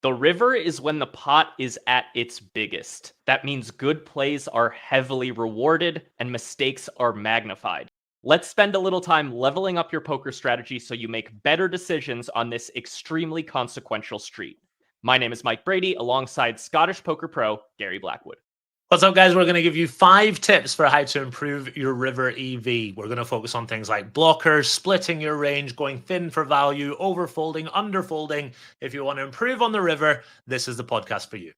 The river is when the pot is at its biggest. That means good plays are heavily rewarded and mistakes are magnified. Let's spend a little time leveling up your poker strategy so you make better decisions on this extremely consequential street. My name is Mike Brady, alongside Scottish poker pro Gary Blackwood. What's up, guys? We're going to give you 5 tips for how to improve your river EV. We're going to focus on things like blockers, splitting your range, going thin for value, overfolding, underfolding. If you want to improve on the river, this is the podcast for you.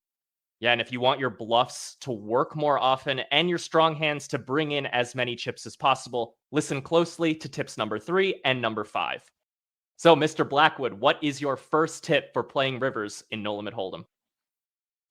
Yeah, and if you want your bluffs to work more often and your strong hands to bring in as many chips as possible, listen closely to tips number 3 and number 5. So, Mr. Blackwood, what is your first tip for playing rivers in No Limit Hold'em?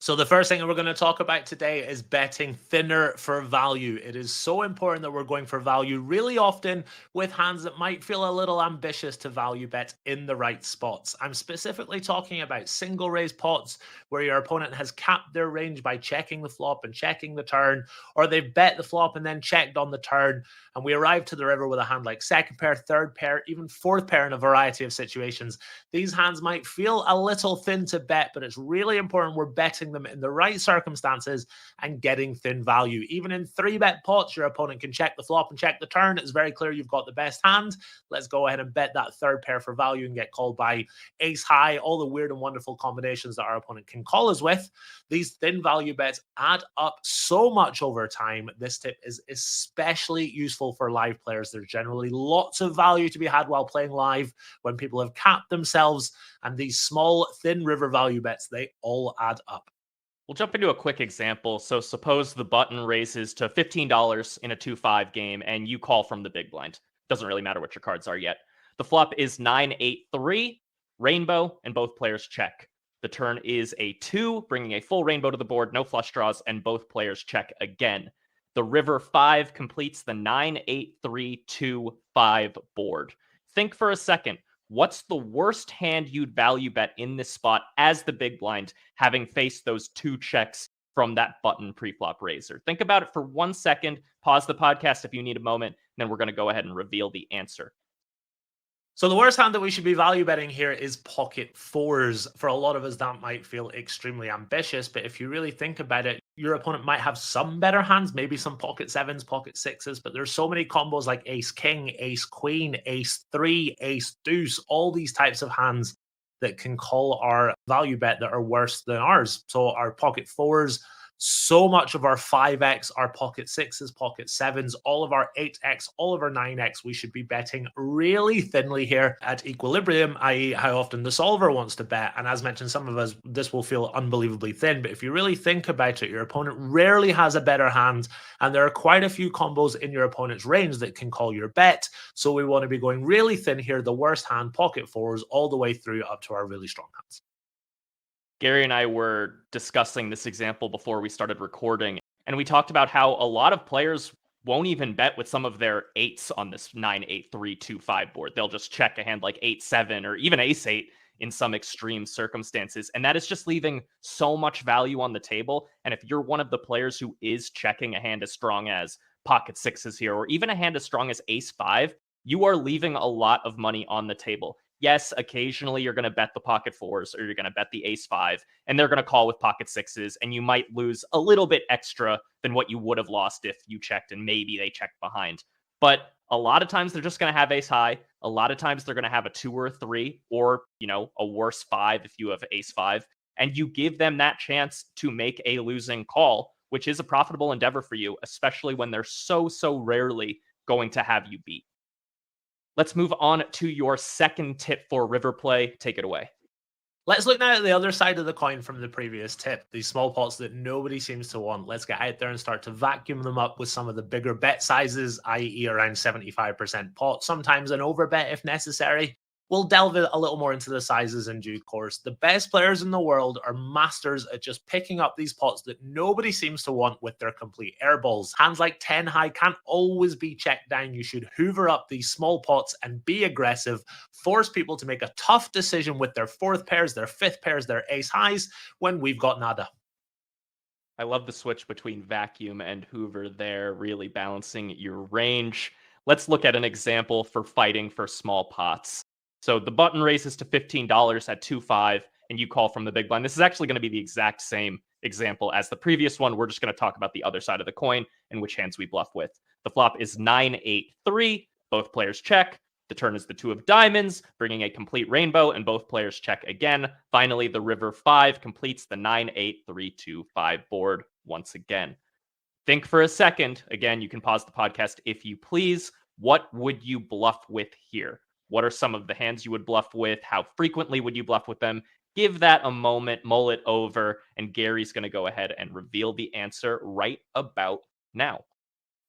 So the first thing that we're going to talk about today is betting thinner for value. It is so important that we're going for value really often with hands that might feel a little ambitious to value bet in the right spots. I'm specifically talking about single raise pots where your opponent has capped their range by checking the flop and checking the turn, or they've bet the flop and then checked on the turn, and we arrive to the river with a hand like second pair, third pair, even fourth pair in a variety of situations. These hands might feel a little thin to bet, but it's really important we're betting them in the right circumstances and getting thin value. Even in 3-bet pots, your opponent can check the flop and check the turn. It's very clear you've got the best hand. Let's go ahead and bet that third pair for value and get called by ace high, all the weird and wonderful combinations that our opponent can call us with. These thin value bets add up so much over time. This tip is especially useful for live players. There's generally lots of value to be had while playing live when people have capped themselves, and these small, thin river value bets, they all add up. We'll jump into a quick example. So suppose the button raises to $15 in a 2-5 game and you call from the big blind. Doesn't really matter what your cards are yet. The flop is 9-8-3, rainbow, and both players check. The turn is a 2, bringing a full rainbow to the board, no flush draws, and both players check again. The river 5 completes the 9-8-3-2-5 board. Think for a second. What's the worst hand you'd value bet in this spot as the big blind, having faced those 2 checks from that button preflop raiser? Think about it for 1 second. Pause the podcast if you need a moment, and then we're going to go ahead and reveal the answer. So the worst hand that we should be value betting here is pocket 4s. For a lot of us, that might feel extremely ambitious, but if you really think about it, your opponent might have some better hands, maybe some pocket 7s, pocket 6s, but there's so many combos like ace king, ace queen, ace 3, ace deuce, all these types of hands that can call our value bet that are worse than ours. So our pocket 4s, so much of our 5x, our pocket 6s, pocket 7s, all of our 8x, all of our 9x, we should be betting really thinly here at equilibrium, i.e. how often the solver wants to bet. And as mentioned, some of us, this will feel unbelievably thin, but if you really think about it, your opponent rarely has a better hand, and there are quite a few combos in your opponent's range that can call your bet. So we want to be going really thin here, the worst hand, pocket 4s, all the way through up to our really strong hands. Gary and I were discussing this example before we started recording, and we talked about how a lot of players won't even bet with some of their 8s on this 9-8-3-2-5 board. They'll just check a hand like 8-7 or even ace-8 in some extreme circumstances, and that is just leaving so much value on the table. And if you're one of the players who is checking a hand as strong as pocket 6s here, or even a hand as strong as ace-5, you are leaving a lot of money on the table. Yes, occasionally you're going to bet the pocket 4s or you're going to bet the ace-5, and they're going to call with pocket 6s, and you might lose a little bit extra than what you would have lost if you checked and maybe they checked behind. But a lot of times they're just going to have ace-high. A lot of times they're going to have a 2 or a 3, or, a worse 5 if you have ace-5, and you give them that chance to make a losing call, which is a profitable endeavor for you, especially when they're so rarely going to have you beat. Let's move on to your second tip for river play. Take it away. Let's look now at the other side of the coin from the previous tip, these small pots that nobody seems to want. Let's get out there and start to vacuum them up with some of the bigger bet sizes, i.e. around 75% pot, sometimes an overbet if necessary. We'll delve a little more into the sizes in due course. The best players in the world are masters at just picking up these pots that nobody seems to want with their complete airballs. Hands like 10 high can't always be checked down. You should hoover up these small pots and be aggressive. Force people to make a tough decision with their 4th pairs, their 5th pairs, their ace highs when we've got nada. I love the switch between vacuum and hoover there, really balancing your range. Let's look at an example for fighting for small pots. So the button raises to $15 at 2-5. and you call from the big blind. This is actually going to be the exact same example as the previous one. We're just going to talk about the other side of the coin and which hands we bluff with. The flop is 9-8-3. Both players check. The turn is the 2 of diamonds, bringing a complete rainbow, and both players check again. Finally, the river 5 completes the 9-8-3-2-5 board once again. Think for a second. Again, you can pause the podcast if you please. What would you bluff with here? What are some of the hands you would bluff with? How frequently would you bluff with them? Give that a moment, mull it over, and Gary's going to go ahead and reveal the answer right about now.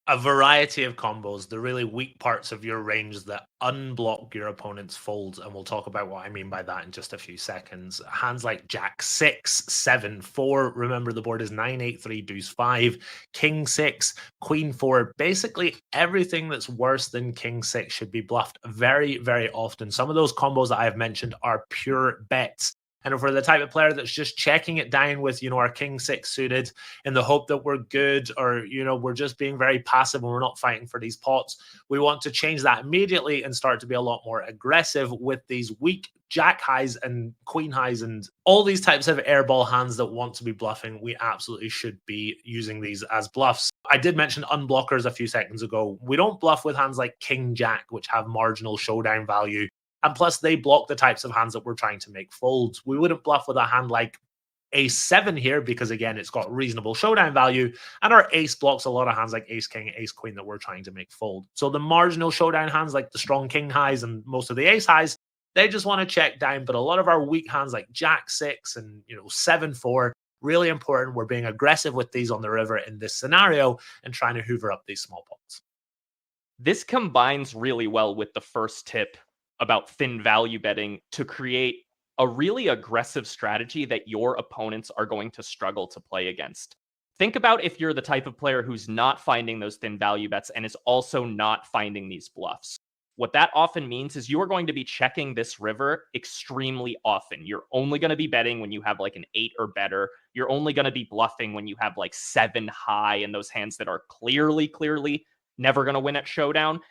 A variety of combos, the really weak parts of your range that unblock your opponent's folds, and we'll talk about what I mean by that in just a few seconds. Hands like Jack 6, 7, 4. Remember, the board is 9-8-3, deuce 5, King 6, Queen 4. Basically, everything that's worse than King 6 should be bluffed very, very often. Some of those combos that I have mentioned are pure bets. And if we're the type of player that's just checking it down with, our King 6 suited in the hope that we're good, or, we're just being very passive and we're not fighting for these pots, we want to change that immediately and start to be a lot more aggressive with these weak Jack highs and Queen highs and all these types of airball hands that want to be bluffing. We absolutely should be using these as bluffs. I did mention unblockers a few seconds ago. We don't bluff with hands like King Jack, which have marginal showdown value. And plus, they block the types of hands that we're trying to make fold. We wouldn't bluff with a hand like Ace 7 here because, again, it's got reasonable showdown value. And our Ace blocks a lot of hands like Ace King, Ace Queen that we're trying to make fold. So the marginal showdown hands like the strong King highs and most of the Ace highs, they just want to check down. But a lot of our weak hands like Jack 6 and 7-4, really important. We're being aggressive with these on the river in this scenario and trying to hoover up these small pots. This combines really well with the first tip about thin value betting to create a really aggressive strategy that your opponents are going to struggle to play against. Think about if you're the type of player who's not finding those thin value bets and is also not finding these bluffs. What that often means is you are going to be checking this river extremely often. You're only going to be betting when you have like an 8 or better. You're only going to be bluffing when you have like 7 high and those hands that are clearly never going to win at showdown.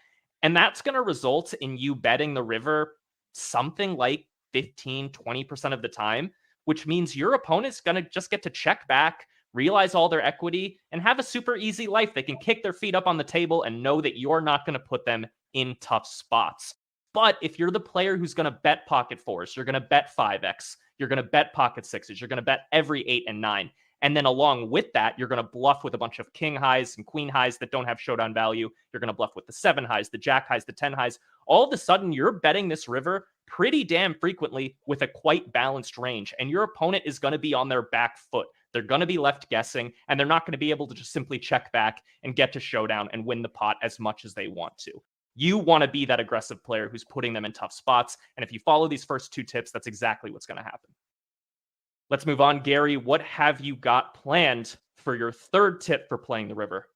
And that's going to result in you betting the river something like 15-20% of the time, which means your opponent's going to just get to check back, realize all their equity, and have a super easy life. They can kick their feet up on the table and know that you're not going to put them in tough spots. But if you're the player who's going to bet pocket 4s, you're going to bet 5x, you're going to bet pocket 6s, you're going to bet every 8 and 9. And then along with that, you're going to bluff with a bunch of King highs and Queen highs that don't have showdown value. You're going to bluff with the 7 highs, the Jack highs, the 10 highs. All of a sudden, you're betting this river pretty damn frequently with a quite balanced range. And your opponent is going to be on their back foot. They're going to be left guessing, and they're not going to be able to just simply check back and get to showdown and win the pot as much as they want to. You want to be that aggressive player who's putting them in tough spots. And if you follow these first 2 tips, that's exactly what's going to happen. Let's move on. Gary, what have you got planned for your third tip for playing the river?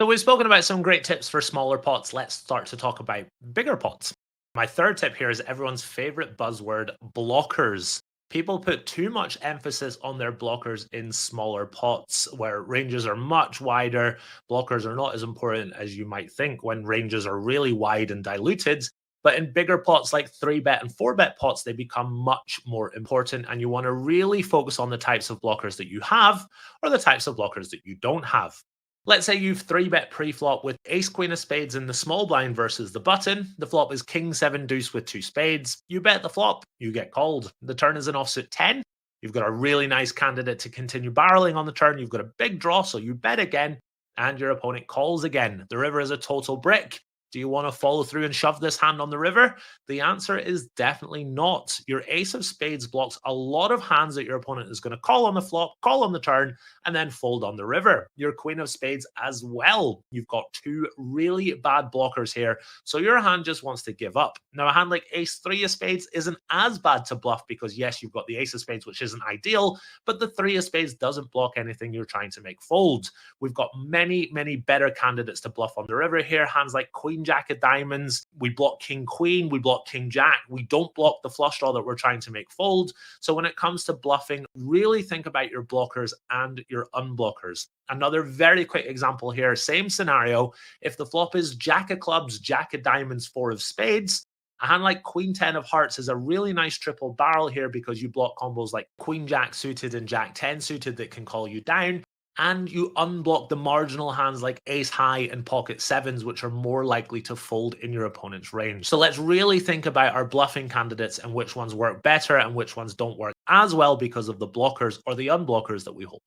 So we've spoken about some great tips for smaller pots. Let's start to talk about bigger pots. My third tip here is everyone's favorite buzzword, blockers. People put too much emphasis on their blockers in smaller pots where ranges are much wider. Blockers are not as important as you might think when ranges are really wide and diluted. But in bigger pots like 3-bet and 4-bet pots, they become much more important. And you want to really focus on the types of blockers that you have or the types of blockers that you don't have. Let's say you've 3-bet pre-flop with Ace Queen of Spades in the small blind versus the button. The flop is King 7 deuce with 2 spades. You bet the flop, you get called. The turn is an offsuit 10. You've got a really nice candidate to continue barreling on the turn. You've got a big draw, so you bet again, and your opponent calls again. The river is a total brick. Do you want to follow through and shove this hand on the river? The answer is definitely not. Your Ace of Spades blocks a lot of hands that your opponent is going to call on the flop, call on the turn, and then fold on the river. Your Queen of Spades as well. You've got 2 really bad blockers here, so your hand just wants to give up. Now, a hand like Ace 3 of Spades isn't as bad to bluff because, yes, you've got the Ace of Spades, which isn't ideal, but the 3 of Spades doesn't block anything you're trying to make fold. We've got many, many better candidates to bluff on the river here. Hands like Queen Jack of Diamonds, we block King Queen, we block King Jack, we don't block the flush draw that we're trying to make fold. So when it comes to bluffing, really think about your blockers and your unblockers. Another very quick example here, same scenario. If the flop is Jack of Clubs, Jack of Diamonds, 4 of Spades, A hand like Queen 10 of Hearts is a really nice triple barrel here because you block combos like Queen Jack suited and Jack 10 suited that can call you down. And you unblock the marginal hands like Ace High and Pocket Sevens, which are more likely to fold in your opponent's range. So let's really think about our bluffing candidates and which ones work better and which ones don't work as well because of the blockers or the unblockers that we hold.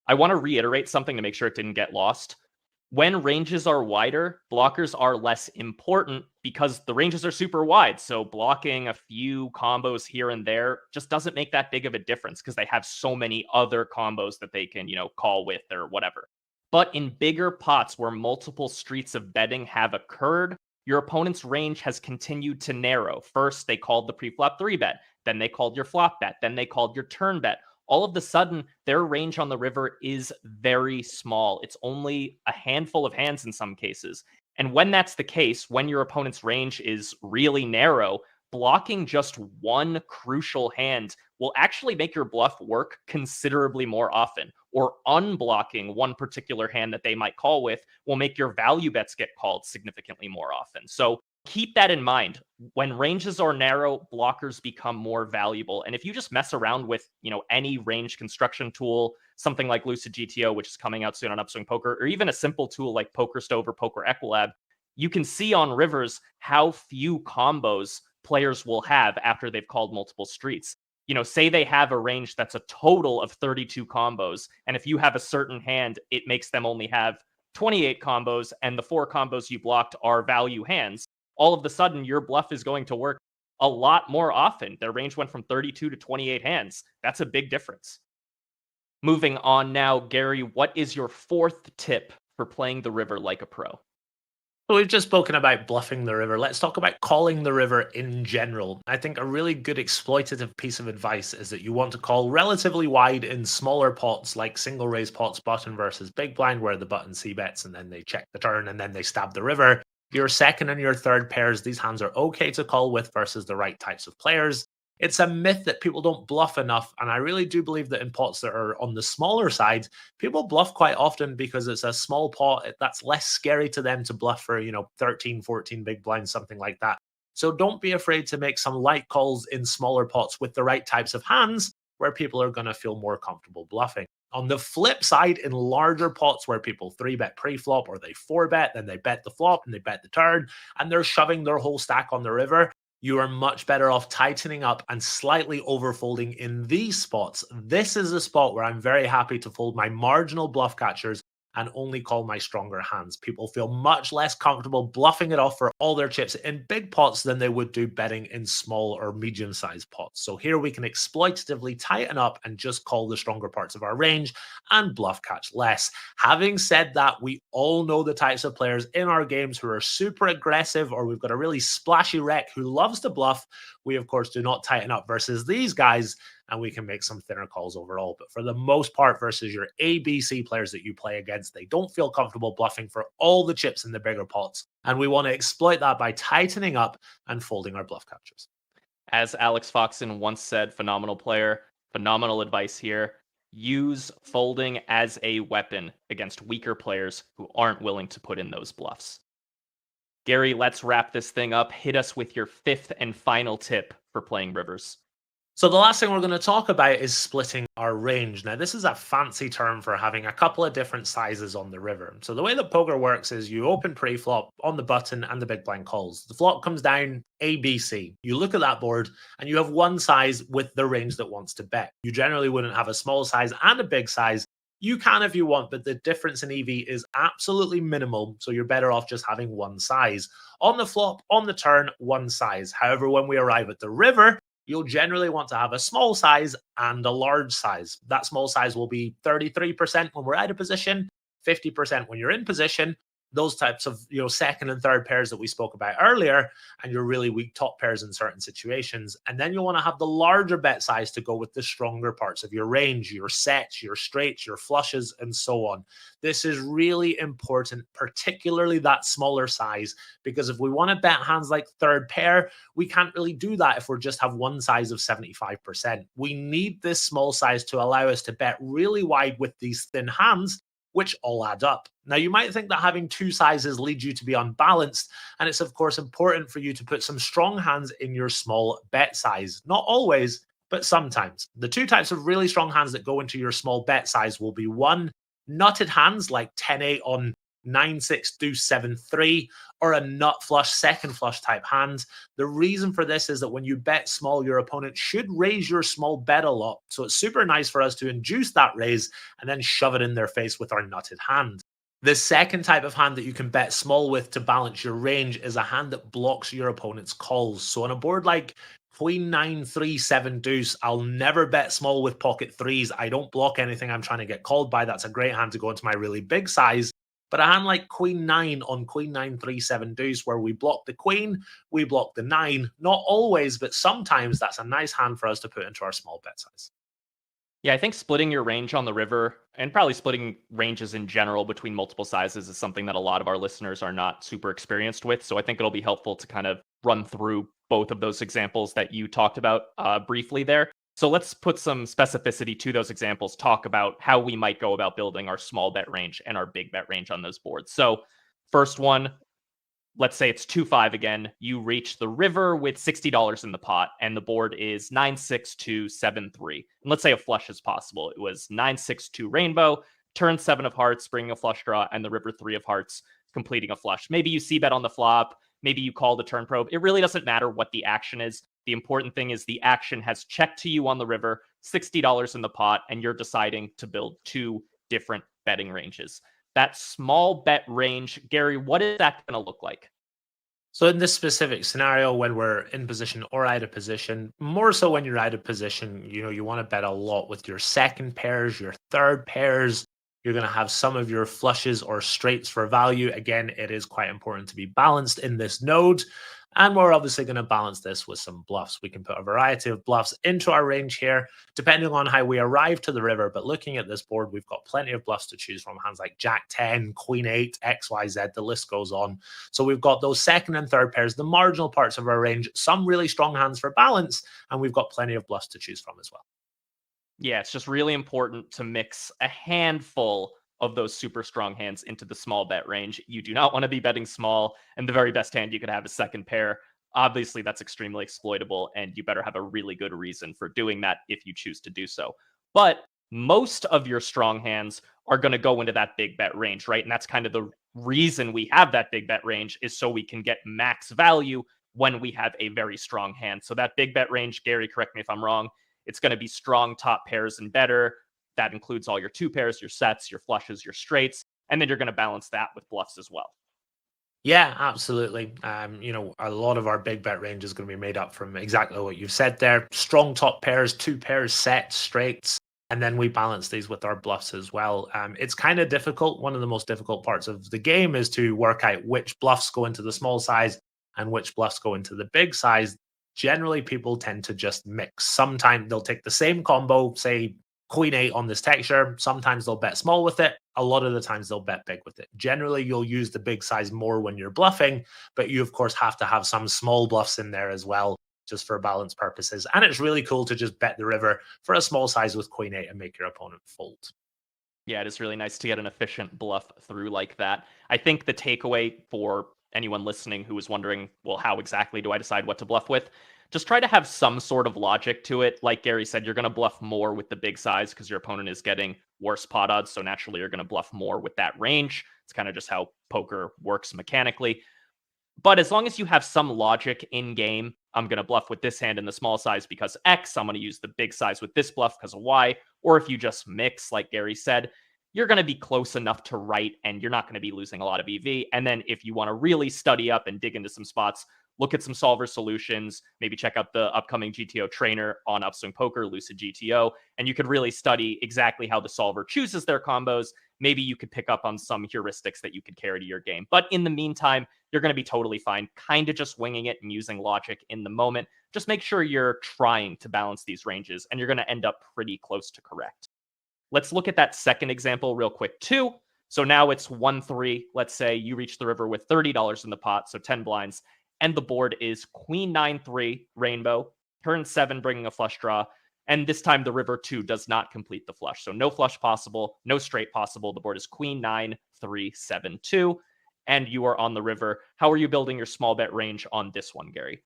I want to reiterate something to make sure it didn't get lost. When ranges are wider, blockers are less important because the ranges are super wide. So blocking a few combos here and there just doesn't make that big of a difference because they have so many other combos that they can, call with or whatever. But in bigger pots where multiple streets of betting have occurred, your opponent's range has continued to narrow. First, they called the pre-flop 3-bet, then they called your flop bet, then they called your turn bet. All of a sudden, their range on the river is very small. It's only a handful of hands in some cases. And when that's the case, when your opponent's range is really narrow, blocking just one crucial hand will actually make your bluff work considerably more often. Or unblocking one particular hand that they might call with will make your value bets get called significantly more often. So keep that in mind. When ranges are narrow, blockers become more valuable. And if you just mess around with, any range construction tool, something like Lucid GTO, which is coming out soon on Upswing Poker, or even a simple tool like PokerStove or Poker Equilab, you can see on rivers how few combos players will have after they've called multiple streets. Say they have a range that's a total of 32 combos, and if you have a certain hand, it makes them only have 28 combos, and the 4 combos you blocked are value hands. All of a sudden, your bluff is going to work a lot more often. Their range went from 32 to 28 hands. That's a big difference. Moving on now, Gary, what is your 4th tip for playing the river like a pro? So we've just spoken about bluffing the river. Let's talk about calling the river in general. I think a really good exploitative piece of advice is that you want to call relatively wide in smaller pots like single raise pots, button versus big blind, where the button c-bets and then they check the turn and then they stab the river. Your second and your third pairs, these hands are okay to call with versus the right types of players. It's a myth that people don't bluff enough, and I really do believe that in pots that are on the smaller side, people bluff quite often because it's a small pot that's less scary to them to bluff for, 13, 14 big blinds, something like that. So don't be afraid to make some light calls in smaller pots with the right types of hands where people are going to feel more comfortable bluffing. On the flip side, in larger pots where people 3-bet pre-flop or they 4-bet, then they bet the flop and they bet the turn, and they're shoving their whole stack on the river, you are much better off tightening up and slightly overfolding in these spots. This is a spot where I'm very happy to fold my marginal bluff catchers and only call my stronger hands. People feel much less comfortable bluffing it off for all their chips in big pots than they would do betting in small or medium-sized pots. So here we can exploitatively tighten up and just call the stronger parts of our range and bluff catch less. Having said that, we all know the types of players in our games who are super aggressive, or we've got a really splashy wreck who loves to bluff. We, of course, do not tighten up versus these guys, and we can make some thinner calls overall. But for the most part, versus your ABC players that you play against, they don't feel comfortable bluffing for all the chips in the bigger pots. And we want to exploit that by tightening up and folding our bluff catchers. As Alex Foxen once said, phenomenal player, phenomenal advice here. Use folding as a weapon against weaker players who aren't willing to put in those bluffs. Gary, let's wrap this thing up. Hit us with your 5th and final tip for playing rivers. So the last thing we're going to talk about is splitting our range. Now, this is a fancy term for having a couple of different sizes on the river. So the way that poker works is you open pre-flop on the button and the big blind calls. The flop comes down ABC. You look at that board and you have one size with the range that wants to bet. You generally wouldn't have a small size and a big size. You can if you want, but the difference in EV is absolutely minimal, so you're better off just having one size. On the flop, on the turn, one size. However, when we arrive at the river, you'll generally want to have a small size and a large size. That small size will be 33% when we're out of position, 50% when you're in position, those types of second and third pairs that we spoke about earlier, and your really weak top pairs in certain situations. And then you'll want to have the larger bet size to go with the stronger parts of your range, your sets, your straights, your flushes, and so on. This is really important, particularly that smaller size, because if we want to bet hands like third pair, we can't really do that if we just have one size of 75%. We need this small size to allow us to bet really wide with these thin hands, which all add up. Now, you might think that having two sizes leads you to be unbalanced, and it's of course important for you to put some strong hands in your small bet size. Not always, but sometimes. The two types of really strong hands that go into your small bet size will be one, nutted hands like 10-8 on 9-6 deuce 7-3, or a nut flush second flush type hand. The reason for this is that when you bet small, your opponent should raise your small bet a lot. So it's super nice for us to induce that raise and then shove it in their face with our nutted hand. The second type of hand that you can bet small with to balance your range is a hand that blocks your opponent's calls. So on a board like Queen 9, 3, 7 deuce, I'll never bet small with pocket threes. I don't block anything I'm trying to get called by. That's a great hand to go into my really big size. But a hand like Queen 9 on Queen 9, 3, 7 deuce, where we block the queen, we block the 9. Not always, but sometimes that's a nice hand for us to put into our small bet size. Yeah, I think splitting your range on the river and probably splitting ranges in general between multiple sizes is something that a lot of our listeners are not super experienced with. So I think it'll be helpful to kind of run through both of those examples that you talked about briefly there. So let's put some specificity to those examples, talk about how we might go about building our small bet range and our big bet range on those boards. So first one, let's say it's 2-5 again. You reach the river with $60 in the pot, and the board is 9-6 7-3. And let's say a flush is possible. It was 9-6 rainbow, turn 7 of hearts, bringing a flush draw, and the river 3 of hearts, completing a flush. Maybe you see bet on the flop. Maybe you call the turn probe. It really doesn't matter what the action is. The important thing is the action has checked to you on the river, $60 in the pot, and you're deciding to build two different betting ranges. That small bet range, Gary, what is that going to look like? So in this specific scenario, when we're in position or out of position, more so when you're out of position, you want to bet a lot with your second pairs, your third pairs. You're going to have some of your flushes or straights for value. Again, it is quite important to be balanced in this node. And we're obviously going to balance this with some bluffs. We can put a variety of bluffs into our range here, depending on how we arrive to the river. But looking at this board, we've got plenty of bluffs to choose from. Hands like Jack 10, Queen 8, XYZ, the list goes on. So we've got those second and third pairs, the marginal parts of our range, some really strong hands for balance, and we've got plenty of bluffs to choose from as well. Yeah, it's just really important to mix a handful of those super strong hands into the small bet range. You do not want to be betting small, and the very best hand you could have is second pair. Obviously, that's extremely exploitable, and you better have a really good reason for doing that if you choose to do so. But most of your strong hands are going to go into that big bet range, right? And that's kind of the reason we have that big bet range, is so we can get max value when we have a very strong hand. So that big bet range, Gary, correct me if I'm wrong, it's going to be strong top pairs and better. That includes all your two pairs, your sets, your flushes, your straights, and then you're going to balance that with bluffs as well. Yeah, absolutely. A lot of our big bet range is going to be made up from exactly what you've said there. Strong top pairs, two pairs, sets, straights, and then we balance these with our bluffs as well. It's kind of difficult. One of the most difficult parts of the game is to work out which bluffs go into the small size and which bluffs go into the big size. Generally, people tend to just mix. Sometimes they'll take the same combo, say Queen 8 on this texture. Sometimes they'll bet small with it. A lot of the times they'll bet big with it. Generally, you'll use the big size more when you're bluffing, but you, of course, have to have some small bluffs in there as well, just for balance purposes. And it's really cool to just bet the river for a small size with Queen 8 and make your opponent fold. Yeah, it is really nice to get an efficient bluff through like that. I think the takeaway for anyone listening who is wondering, well, how exactly do I decide what to bluff with? Just try to have some sort of logic to it. Like Gary said, you're going to bluff more with the big size because your opponent is getting worse pot odds. So naturally, you're going to bluff more with that range. It's kind of just how poker works mechanically. But as long as you have some logic in game, I'm going to bluff with this hand in the small size because X, I'm going to use the big size with this bluff because of Y. Or if you just mix, like Gary said, you're going to be close enough to right and you're not going to be losing a lot of EV. And then if you want to really study up and dig into some spots, look at some solver solutions, maybe check out the upcoming GTO trainer on Upswing Poker, Lucid GTO, and you could really study exactly how the solver chooses their combos. Maybe you could pick up on some heuristics that you could carry to your game. But in the meantime, you're going to be totally fine, kind of just winging it and using logic in the moment. Just make sure you're trying to balance these ranges, and you're going to end up pretty close to correct. Let's look at that second example real quick, too. So now it's 1-3. Let's say you reach the river with $30 in the pot, so 10 blinds. And the board is Queen 9-3 rainbow, turn 7 bringing a flush draw, And this time the river 2 does not complete the flush. So no flush possible, no straight possible. The board is queen 9, 3, 7, 2. And you are on the river. How are you building your small bet range on this one, Gary?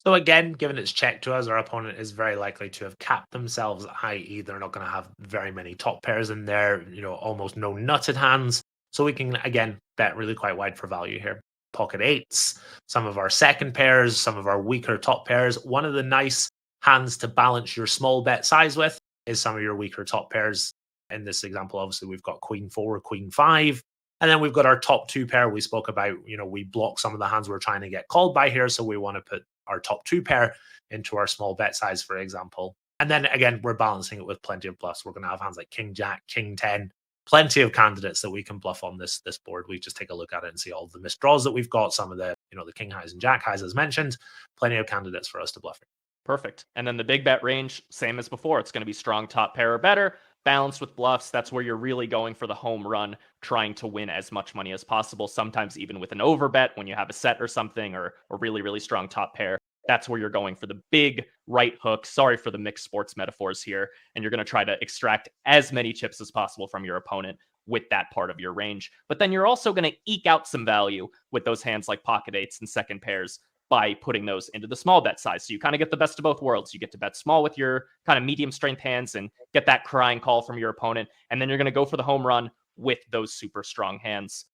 So again, given it's checked to us, our opponent is very likely to have capped themselves, i.e. they're not going to have very many top pairs in there, almost no nutted hands. So we can, again, bet really quite wide for value here. Pocket eights, some of our second pairs, some of our weaker top pairs. One of the nice hands to balance your small bet size with is some of your weaker top pairs. In this example, obviously, we've got queen 4, queen 5. And then we've got our top 2 pair we spoke about. We block some of the hands we're trying to get called by here. So we want to put our top 2 pair into our small bet size, for example. And then again, we're balancing it with plenty of bluffs. We're going to have hands like king jack, king 10, plenty of candidates that we can bluff on this board. We just take a look at it and see all the missed draws that we've got, some of the, the king highs and jack highs as mentioned, plenty of candidates for us to bluff. Perfect. And then the big bet range, same as before. It's going to be strong top pair or better, balanced with bluffs. That's where you're really going for the home run, trying to win as much money as possible, sometimes even with an overbet when you have a set or something, or a really, really strong top pair. That's where you're going for the big right hook. Sorry for the mixed sports metaphors here. And you're going to try to extract as many chips as possible from your opponent with that part of your range. But then you're also going to eke out some value with those hands like pocket eights and second pairs by putting those into the small bet size. So you kind of get the best of both worlds. You get to bet small with your kind of medium strength hands and get that crying call from your opponent. And then you're going to go for the home run with those super strong hands.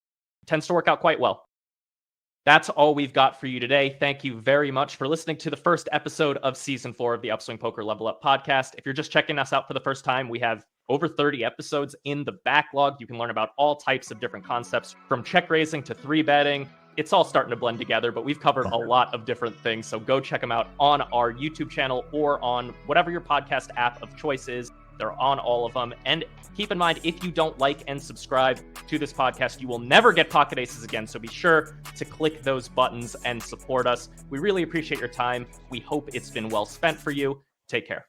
It tends to work out quite well. That's all we've got for you today. Thank you very much for listening to the first episode of Season 4 of the Upswing Poker Level Up podcast. If you're just checking us out for the first time, we have over 30 episodes in the backlog. You can learn about all types of different concepts, from check raising to 3-betting. It's all starting to blend together, but we've covered a lot of different things. So go check them out on our YouTube channel or on whatever your podcast app of choice is. They're on all of them. And keep in mind, if you don't like and subscribe to this podcast, you will never get Pocket Aces again. So be sure to click those buttons and support us. We really appreciate your time. We hope it's been well spent for you. Take care.